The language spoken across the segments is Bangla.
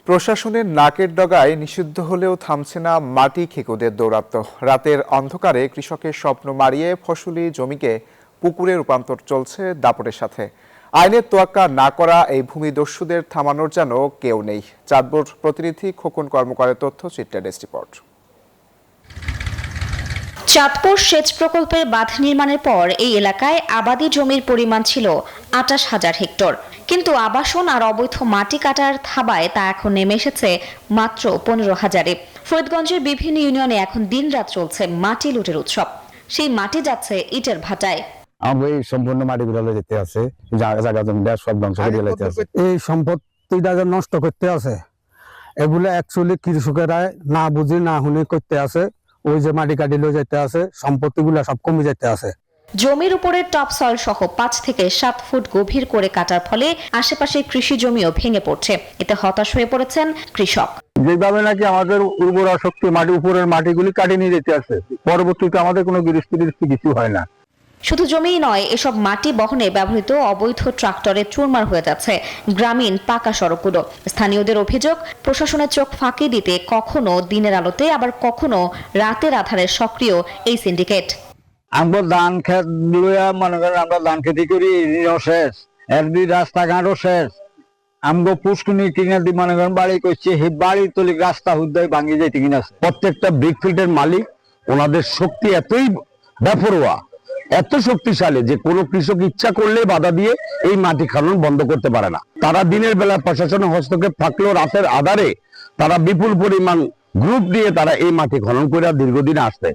প্রশাসনের নাকের ডগায় নিষিদ্ধ হলেও থামছে না মাটি খেকোদের দৌরাত্ম্য। রাতের অন্ধকারে কৃষকের স্বপ্ন মারিয়ে ফসলি জমিকে পুকুরে রূপান্তর চলছে দাপটের সাথে। আইনের তোয়াক্কা না করা এই ভূমিদস্যুদের থামানোর যেন কেউ নেই। চাঁদপুর প্রতিনিধি খোকন কর্মকারের তথ্য, চিত্রা ডেস্ক রিপোর্ট। চাঁদপুর সেচ প্রকল্পের বাঁধ নির্মাণের পর এই এলাকায় আবাদি জমির পরিমাণ ছিল ২৮,০০০ হেক্টর, কিন্তু আবাসন আর অবৈধ মাটি কাটার থাবায় তা এখন নেমে এসেছে মাত্র ১৫,০০০-এ। ফরিদগঞ্জের বিভিন্ন ইউনিয়নে এখন দিনরাত চলছে মাটি লুটের উৎসব। সেই মাটি যাচ্ছে ইটের ভাটায়। আমরা এই সম্পূর্ণ মাটিগুলো যেতে আছে, জায়গা জমিটা সব ধ্বংস করে দিতে আছে। এই সম্পত্তিটা নষ্ট করতে আছে, এগুলো অ্যাকচুয়ালি কৃষকেরা না বুঝি না শুনে করতে আছে। ওই যে মাটি কাটি লয়ে যেতে আছে, সম্পত্তিগুলো সব কমে যেতে আছে। জমির উপরে টপ সয়েল সহ ৫ থেকে ৭ ফুট গভীর করে কাটার ফলে আশেপাশে কৃষি জমিও ভেঙে পড়ছে। এতে হতাশ হয়ে পড়েছেন কৃষক। যেভাবে নাকি আমাদের উর্বরা শক্তি মাটি উপরের মাটিগুলি কাটিয়ে নিয়ে যেতে আছে, পরবর্তীতে আমাদের কোনো গৃহস্থী কিছু হয় না। শুধু জমিই নয়, এসব মাটি বহনে ব্যবহৃত অবৈধ ট্রাক্টরে চুরমার হয়ে যাচ্ছে গ্রামীণ পাকা সড়কগুলো। স্থানীয়দের অভিযোগ, প্রশাসনের চোখ ফাঁকি দিতে কখনো দিনের আলোতে আবার কখনো রাতের আধারে সক্রিয় এই সিন্ডিকেট। আমরা ধান খেত লইয়া মনে করেন আমরা ধান খেতি করি, শেষ একদিন রাস্তাঘাটও শেষ। আমগো পুষ্কুনি কিনে দি মনে করেন বাড়ি করছে, সেই বাড়ির তলি রাস্তা হুদ্দায় ভাঙিয়ে যাইতে কিনা। প্রত্যেকটা ব্রিকফিল্ডের মালিক, ওনাদের শক্তি এতই বেপরোয়া, এত শক্তিশালী যে কোনো কৃষক ইচ্ছা করলে বাধা দিয়ে এই মাটি খনন বন্ধ করতে পারে না। তারা দিনের বেলা প্রশাসনের হস্তক্ষেপ থাকলেও রাতের আধারে তারা বিপুল পরিমাণ গ্রুপ দিয়ে তারা এই মাটি খনন করে দীর্ঘদিন আসছে।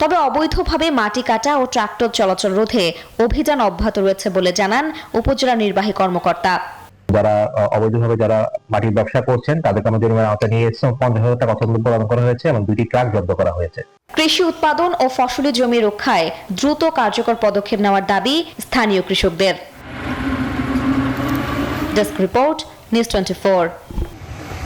তবে অবৈধভাবে মাটি কাটা ও ট্রাক্টর চলাচল রোধে অভিযান অব্যাহত রয়েছে বলে জানান উপজেলা নির্বাহী কর্মকর্তা। যারা অবৈধভাবে যারা মাটির ব্যবসা করছেন তাদেরকে আমাদের জরিমানার আওতায় নিয়ে এসেছে, ৫০,০০০ টাকা অর্থদণ্ড প্রদান করা হয়েছে এবং ২টি ট্রাক জব্দ করা হয়েছে। কৃষি উৎপাদন ও ফসলি জমি রক্ষায় দ্রুত কার্যকর পদক্ষেপ নেওয়ার দাবি স্থানীয় কৃষকদের। Desk report, news 24।